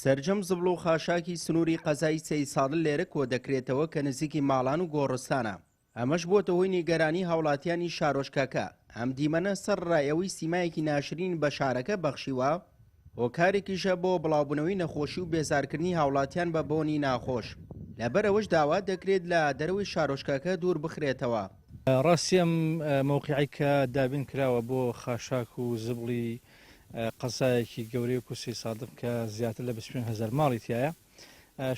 سەرجەم زبڵ و خاشاکی سنووری قەزای سەی ساڵ لێرە کۆ دەکرێتەوە کە نزیکی ماڵان و گۆڕستانە. ئەمەش بۆتە هۆی نیگەرانی هاوڵاتیانی شارۆچکەکە. ئەم دیمەنە سەر ڕایەوەی سیمایەکی ناشرین بە شارەکە بەخشیوە، هۆکارێکیشە بۆ بڵاوبوونەوەی نەخۆشی و بێزارکردنی هاوڵاتیان بە بۆنی ناخۆش. لەبەرەوەش داوا دەکرێت لە دەرەوەی شارۆچکەکە دوور بخرێتەوە. ڕاستی ئەم مۆقیعی کە دابین کراوە بۆ خاشاک و زبڵی قەزایەکی گەورەی کوسی سادق کە زیاتر لە 25,000 ماڵی تایە،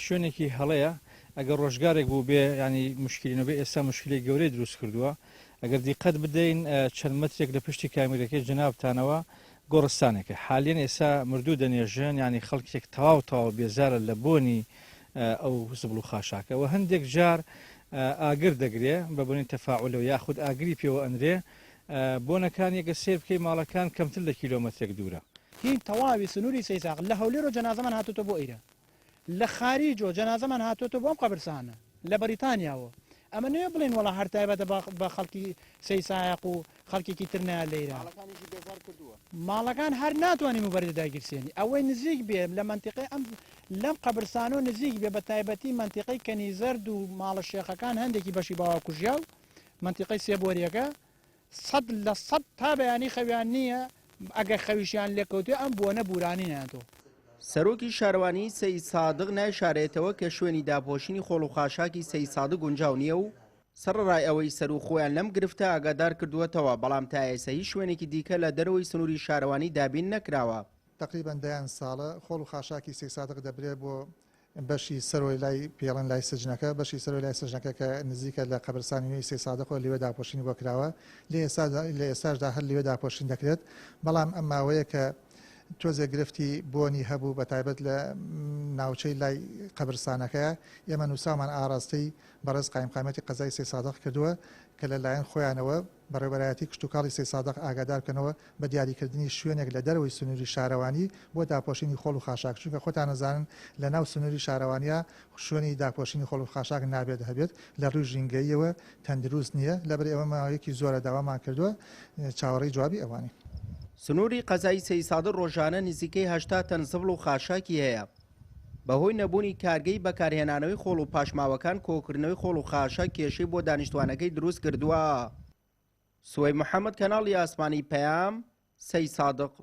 شوێنێکی هەڵەیە. ئەگەر ڕۆژگارێک بوو بێ ینی مشکلینەوە بێ، ئێستا مشکلی گەورەی دروست کردووە. ئەگەر دیقەت بدەین چەند مەترێک لە پشتی کامیرەکەی جنابتانەوە گۆڕستانێکە حالیان ئێستا مردوو دەنێژن، ینی خەڵکێک تەواو بێزارە لە بۆنی ئەو زبڵ و خاشاکەەوە. هەندێک جار ئاگر دەگرێ بە بوونی تەفاعلەوە یاخود ئاگری پێوە ئەندرێ بۆنەکان یەگە سێر بکەی ماڵەکان کەمتر لە کیلۆمەترێک دوورە. هین تەواوی سنووری سەیساق لە هەولێرۆ جەنازەمان هاتوتە بۆ ئێرە، لە خاریجۆ جەنازەمان هاتوتە بۆم قەبرستانە لە بەریتانیاوە. ئەمە نوێ بڵێن وڵا هەر تایبەتە بە خەڵکی سەیساق و خەڵکێکی تر نایە لێرە. ماڵەکان هەر ناتوانین وبەردە داگیرسێنی ئەوەی نزیک بێ لە منتیقەی ئەم لەم قەبرستانە نزیک بێ، بە تایبەتی منتیقەی کەنیزەرد و ماڵە شێخەکان هەندێکی بەشی باوەکوژیا و منتیقەی سێبۆریەکە 100% تا بەیانی خەویان نییە. ئەگەر خەویشیان لێکەوتێ ئەم بوونە بورانی ناتەوە. سەرۆکی شارەوانی سەی سادق نایشارێتەوە کە شوێنی داپۆشینی خۆڵ و خاشاکی سەی سادق گونجاو نییە و سەرڕای ئەوەی سەر و خۆیان لەم گرفتە ئاگادار کردووەتەوە، بەڵام تا ئێستا شوێنێکی دیکە لە دەرەوەی سنووری شارەوانی دابین نەکراوە. تقریبا دەیان ساڵە خۆڵ و خاشاکی سەی سادق دەبرێت بۆ بەشی سەرۆی لای پێڵەن لای سجنەکە، بەشی سەرۆی لای سجنەکە کە نزیکە لە قەبرستانی نوێی سەی سادقەوە لێوە داپۆشینی بۆ کراوە. لە ئێستاشدا هەر لێوە داپۆشین دەکرێت، بەڵام ئەم ماوەیە کە تۆزێک گرفتی بۆنی هەبوو بە تایبەت لە ناوچەی لای قەبرستانەکە، ئێمە نووسامان ئاراستەی بەڕێز قایمقامەتی قەزای سەی سادق کردووە کە لەلایەن خۆیانەوە بەڕێوەبەرایەتی کشتتوکاڵی سەی سادق ئاگادار بکەنەوە بە دیاریکردنی شوێنێک لە دەرەوەی سنووری شارەوانی بۆ داپۆشینی خۆڵ و خاشاک، چونکە خۆتان نەزانن لە ناو سنووری شارەوانیە شوێنی داپۆشینی خۆڵ و خاشاک نابێت هەبێت لە ڕووی ژینگەییەوە تەندروست نییە. لەبەر ئێوە ماوەیەکی زۆرە داوامان کردووە چاوەڕێی جوابی ئەوانی. سنووری قەزای سەی سادق ڕۆژانە نزیکەی 80 تەن زبڵ و خاشاکی هەیە. بەهۆی نەبوونی کارگەی بەکارهێنانەوەی خۆڵ و پاشماوەکان، کۆکردنەوەی خۆڵ و خاشاک کێشەی بۆ دانیشتوانەکەی دروست کردووە. سوەی محەممەد، کەناڵی ئاسمانی پەیام، سەی سادق.